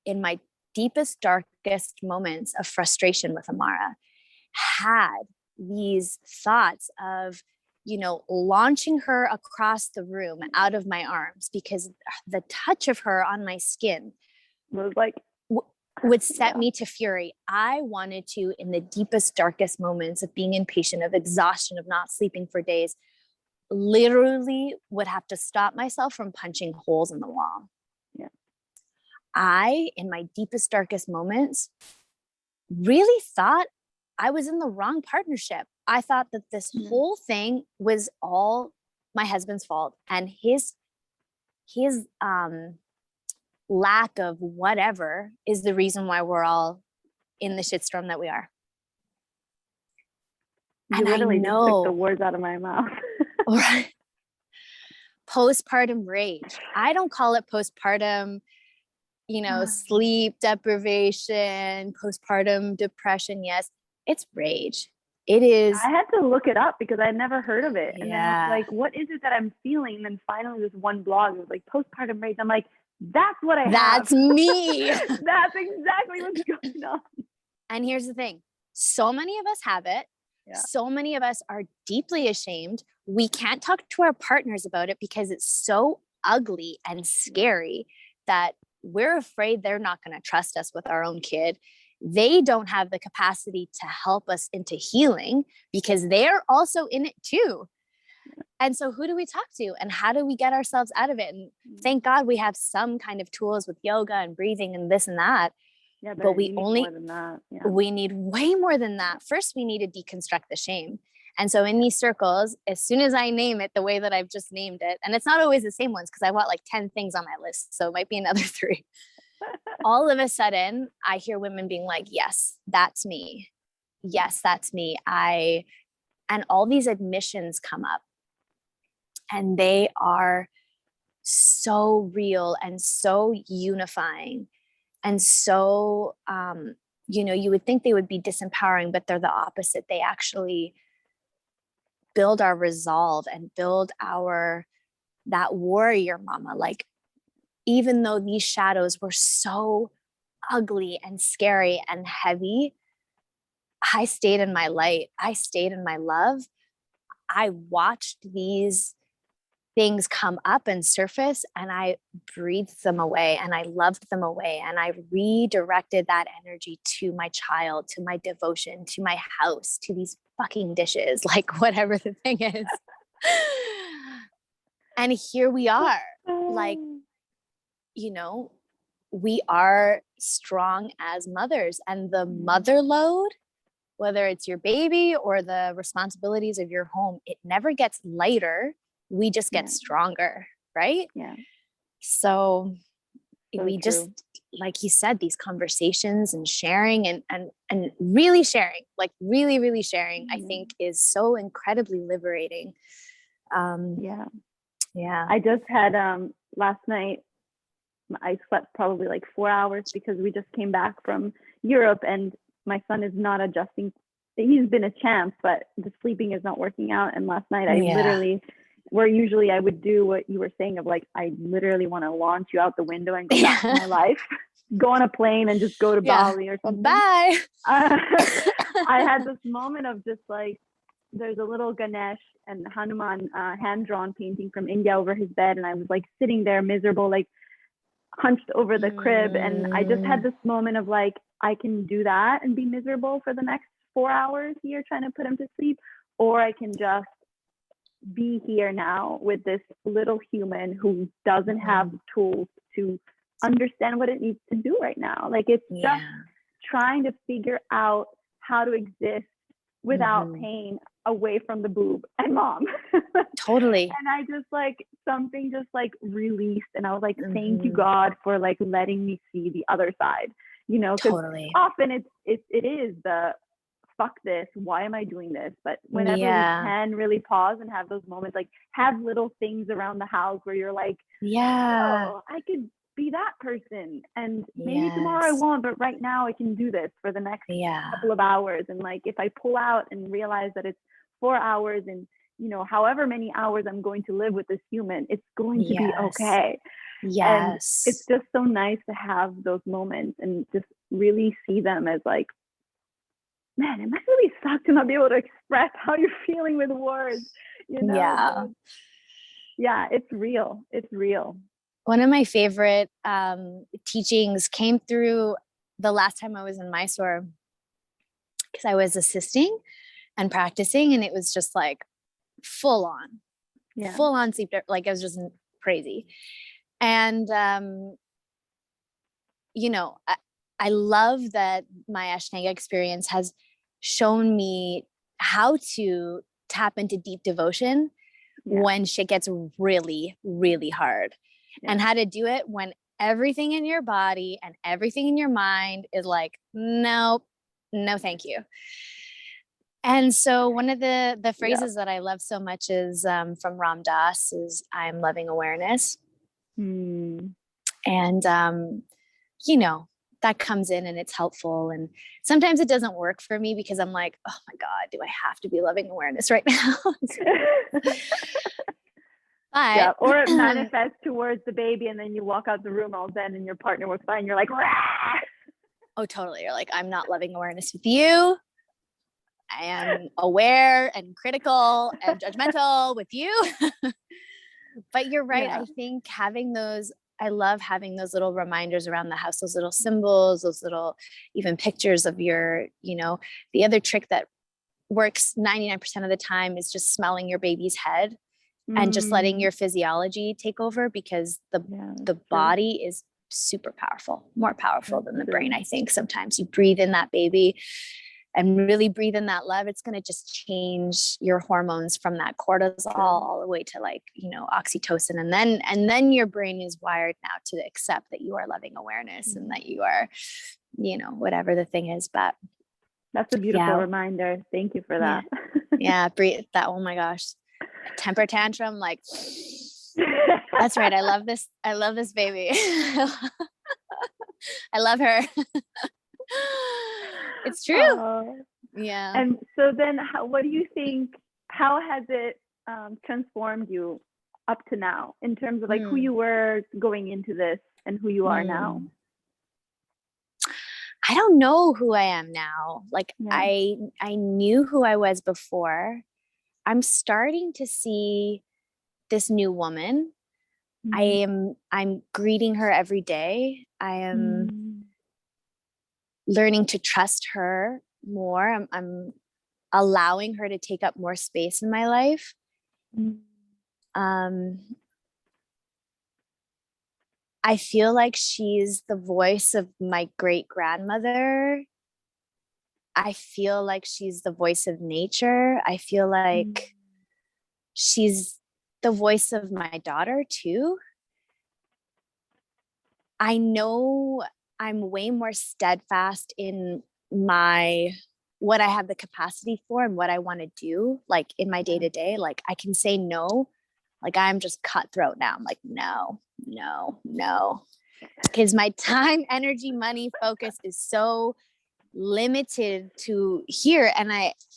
in my deepest, darkest moments of frustration with Amara, had these thoughts of, launching her across the room out of my arms, because the touch of her on my skin was like, would set me to fury. I wanted to, in the deepest, darkest moments of being impatient, of exhaustion, of not sleeping for days, literally would have to stop myself from punching holes in the wall. Yeah. I, in my deepest, darkest moments, really thought I was in the wrong partnership. I thought that this whole thing was all my husband's fault, and his lack of whatever is the reason why we're all in the shitstorm that we are. You I literally just took the know, words out of my mouth. right? Postpartum rage. I don't call it postpartum, sleep deprivation, postpartum depression. Yes, it's rage. It is. I had to look it up because I'd never heard of it. And then I was Yeah. like, what is it that I'm feeling? And then finally this one blog was like postpartum rage. I'm like, that's what I have. That's me. That's exactly what's going on. And here's the thing. So many of us have it. Yeah. So many of us are deeply ashamed. We can't talk to our partners about it because it's so ugly and scary that we're afraid they're not going to trust us with our own kid. They don't have the capacity to help us into healing because they're also in it too. And so who do we talk to and how do we get ourselves out of it? And thank God we have some kind of tools with yoga and breathing and this and that. Yeah, but we need only more than that. Yeah. We need way more than that. First, we need to deconstruct the shame. And so in these circles, as soon as I name it the way that I've just named it, and it's not always the same ones because I want like 10 things on my list. So it might be another 3. All of a sudden, I hear women being like, yes, that's me. Yes, that's me. And all these admissions come up and they are so real and so unifying. And so, you would think they would be disempowering, but they're the opposite. They actually build our resolve and build that warrior mama. Like, even though these shadows were so ugly and scary and heavy, I stayed in my light. I stayed in my love. I watched these things come up and surface and I breathed them away and I loved them away and I redirected that energy to my child, to my devotion, to my house, to these fucking dishes, like whatever the thing is. And here we are, like, we are strong as mothers, and the mother load, whether it's your baby or the responsibilities of your home, it never gets lighter. We just get stronger, right? Yeah. So we true. just, like you said, these conversations and sharing and really sharing, like really, really sharing, I think is so incredibly liberating. Yeah. Yeah. I just had, last night, I slept probably like 4 hours because we just came back from Europe and my son is not adjusting. He's been a champ, but the sleeping is not working out. And last night I literally, where usually I would do what you were saying of like, I literally want to launch you out the window and go back to my life, go on a plane and just go to Bali or something. Bye. I had this moment of just like, there's a little Ganesh and Hanuman hand-drawn painting from India over his bed. And I was like sitting there miserable, like hunched over the crib. And I just had this moment of like, I can do that and be miserable for the next 4 hours here trying to put him to sleep, or I can just be here now with this little human who doesn't have tools to understand what it needs to do right now. Like it's just trying to figure out how to exist without pain away from the boob and mom. Totally. And I just like, something just like released and I was like, thank you God for like letting me see the other side, because often it is the fuck this, why am I doing this? But whenever we can really pause and have those moments, like have little things around the house where you're like, oh, I could be that person and maybe tomorrow I won't, but right now I can do this for the next couple of hours. And like if I pull out and realize that it's 4 hours and however many hours I'm going to live with this human, it's going to be okay. And it's just so nice to have those moments and just really see them as like, man, it must really suck to not be able to express how you're feeling with words, Yeah, it's real. It's real. One of my favorite teachings came through the last time I was in Mysore because I was assisting and practicing, and it was just like full on sleep, like it was just crazy. And I love that my Ashtanga experience has shown me how to tap into deep devotion when shit gets really, really hard, and how to do it when everything in your body and everything in your mind is like, nope, no, thank you. And so one of the phrases that I love so much is from Ram Dass is I'm loving awareness. Mm. And, you know, that comes in and it's helpful. And sometimes it doesn't work for me because I'm like, oh my God, do I have to be loving awareness right now? Yeah, But or it manifests towards the baby and then you walk out the room all zen and your partner walks by and you're like, rah! Oh, totally. You're like, I'm not loving awareness with you. I am aware and critical and judgmental with you. But you're right. Yeah. I think I love having those little reminders around the house, those little symbols, those little even pictures of your, the other trick that works 99% of the time is just smelling your baby's head and just letting your physiology take over, because the body is super powerful, more powerful than the brain. I think sometimes you breathe in that baby and really breathe in that love, it's going to just change your hormones from that cortisol all the way to oxytocin. And then your brain is wired now to accept that you are loving awareness and that you are, whatever the thing is. But that's a beautiful reminder. Thank you for that. Yeah. Breathe that. Oh my gosh. Temper tantrum. Like, that's right. I love this. I love this baby. I love her. It's true. Yeah. And so then what do you think, how has it transformed you up to now in terms of like who you were going into this and who you are now? I don't know who I am now. Like I knew who I was before. I'm starting to see this new woman. I'm greeting her every day. I am learning to trust her more. I'm allowing her to take up more space in my life. I feel like she's the voice of my great grandmother. I feel like she's the voice of nature. I feel like she's the voice of my daughter too. I know I'm way more steadfast in what I have the capacity for and what I want to do, like in my day to day. Like I can say no. Like I'm just cutthroat now. I'm like, no. Because my time, energy, money, focus is so limited to here. And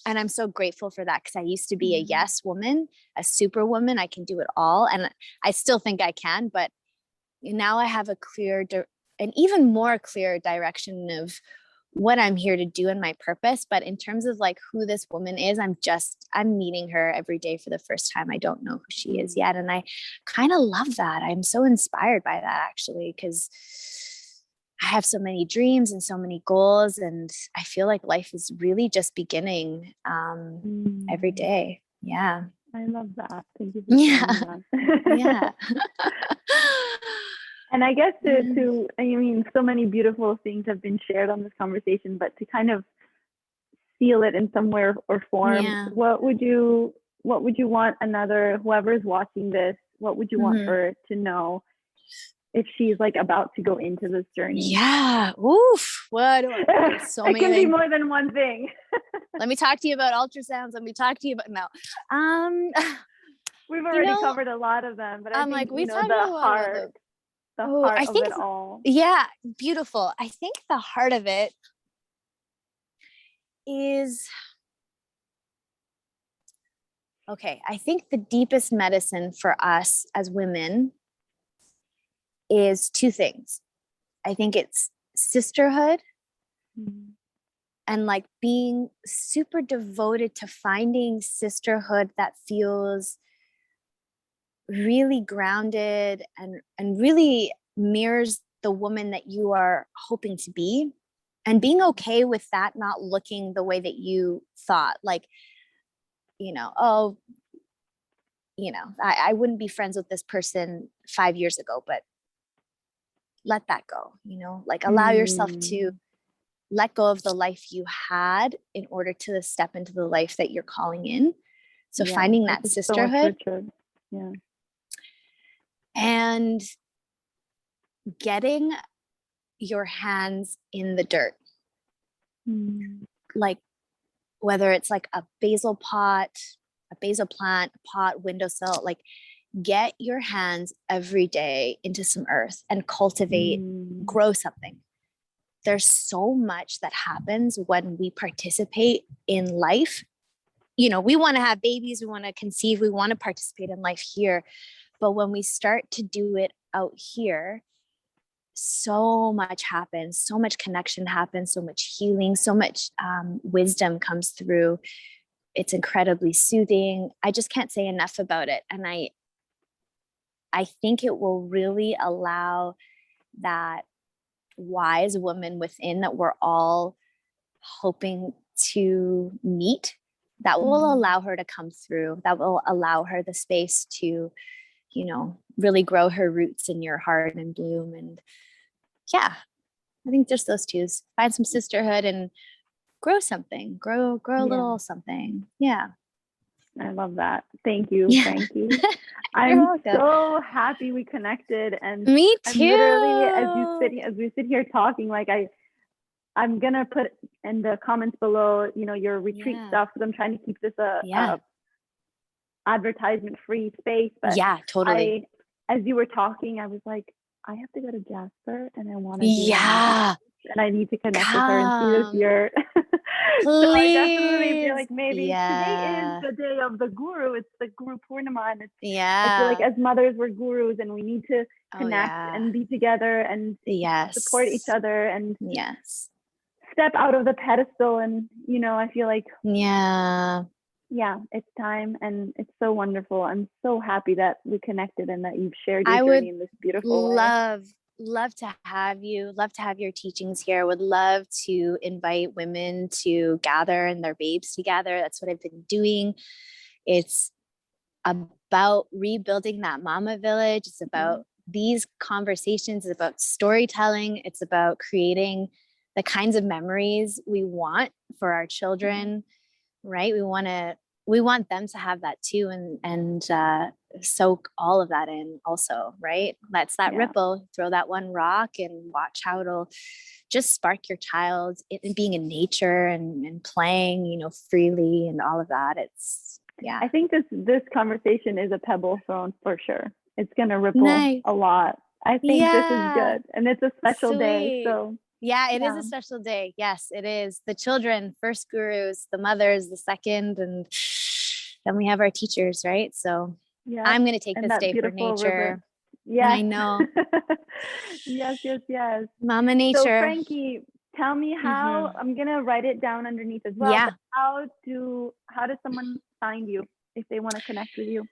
I'm so grateful for that, because I used to be a yes woman, a superwoman. I can do it all. And I still think I can, but now I have an even more clear direction of what I'm here to do and my purpose. But in terms of like who this woman is, I'm meeting her every day for the first time. I don't know who she is yet. And I kind of love that. I'm so inspired by that, actually, because I have so many dreams and so many goals. And I feel like life is really just beginning every day. Yeah. I love that. Thank you for sharing that. Yeah. And I guess so many beautiful things have been shared on this conversation, but to kind of seal it in some way or form, what would you want whoever's watching this, what would you want her to know if she's like about to go into this journey? Yeah. Oof. What? So many it can things. be more than one thing. Let me talk to you about ultrasounds. Let me talk to you about We've already covered a lot of them, but I think we talked the about heart. The heart of it all. Yeah, beautiful. I think the heart of it is, okay, I think the deepest medicine for us as women is two things. I think it's sisterhood and like being super devoted to finding sisterhood that feels really grounded and really mirrors the woman that you are hoping to be, and being okay with that not looking the way that you thought. Like, I wouldn't be friends with this person 5 years ago, but let that go, like allow yourself to let go of the life you had in order to step into the life that you're calling in. So finding that sisterhood. Yeah. And getting your hands in the dirt. Like whether it's like a basil pot, a basil plant, a pot, windowsill, like get your hands every day into some earth and cultivate, grow something. There's so much that happens when we participate in life. You know, we want to have babies, we want to conceive, we want to participate in life here. But when we start to do it out here, so much happens, so much connection happens, so much healing, so much wisdom comes through. It's incredibly soothing. I just can't say enough about it. And I think it will really allow that wise woman within that we're all hoping to meet, that will allow her to come through, that will allow her the space to, you know, really grow her roots in your heart and bloom. And yeah, I think just those two, find some sisterhood and grow something, grow a little something. Yeah. I love that. Thank you, Frankie. You're I'm welcome. so happy we connected. And me too. I'm literally, as we sit here talking, like I'm gonna put in the comments below, you know, your retreat stuff, because I'm trying to keep this a advertisement-free space. But yeah, totally. As you were talking, I was like, I have to go to Jasper, and I want to and I need to connect with her and see this year. So I definitely feel like maybe today is the day of the guru. It's the Guru Purnima, and I feel like as mothers we're gurus, and we need to connect and be together and support each other and step out of the pedestal. And you know, I feel like it's time, and it's so wonderful. I'm so happy that we connected and that you've shared your journey in this beautiful way. Love to have you, love to have your teachings here. Would love to invite women to gather and their babes together. That's what I've been doing. It's about rebuilding that mama village. It's about these conversations. It's about storytelling. It's about creating the kinds of memories we want for our children, right? We want them to have that too, and soak all of that in also, right? Let's that ripple, throw that one rock and watch how it'll just spark your child in being in nature and playing, you know, freely and all of that. It's I think this conversation is a pebble thrown for sure. It's gonna ripple a lot. I think this is good, and it's a special day. So it is a special day. Yes, it is. The children, first gurus, the mothers, the second, and then we have our teachers, right? So I'm going to take this day for nature. Yeah, I know. yes. Mama nature. So Frankie, tell me how, I'm going to write it down underneath as well. Yeah. How does someone find you if they want to connect with you?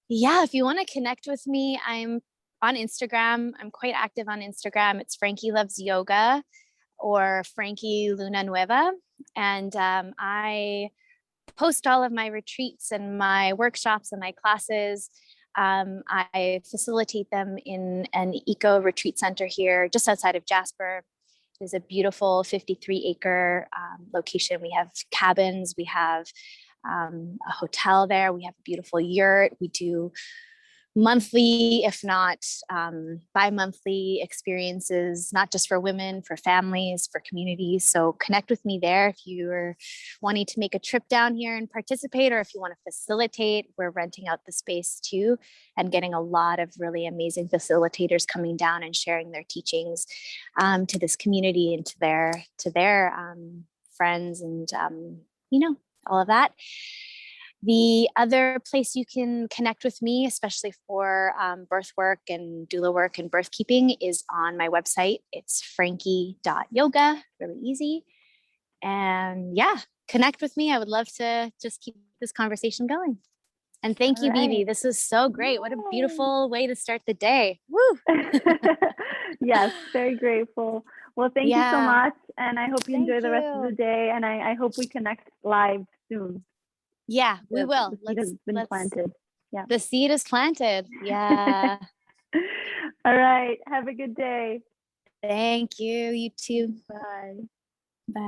Yeah, if you want to connect with me, I'm on Instagram. I'm quite active on Instagram. It's Frankie Loves Yoga or Frankie Luna Nueva. And I post all of my retreats and my workshops and my classes. I facilitate them in an eco retreat center here just outside of Jasper. It's a beautiful 53-acre location. We have cabins. We have a hotel there. We have a beautiful yurt. We do monthly, if not bi-monthly experiences, not just for women, for families, for communities. So connect with me there if you're wanting to make a trip down here and participate, or if you want to facilitate. We're renting out the space too and getting a lot of really amazing facilitators coming down and sharing their teachings to this community and to their friends and you know, all of that. The other place you can connect with me, especially for birth work and doula work and birth keeping, is on my website. It's frankie.yoga, really easy. And connect with me. I would love to just keep this conversation going. And thank you, Bibi. This was so great. What a beautiful way to start the day. Woo! Yes, very grateful. Well, thank you so much. And I hope you enjoy the rest of the day. And I hope we connect live soon. Yeah, we will. The seed has been planted. Yeah. The seed is planted. Yeah. All right. Have a good day. Thank you. You too. Bye.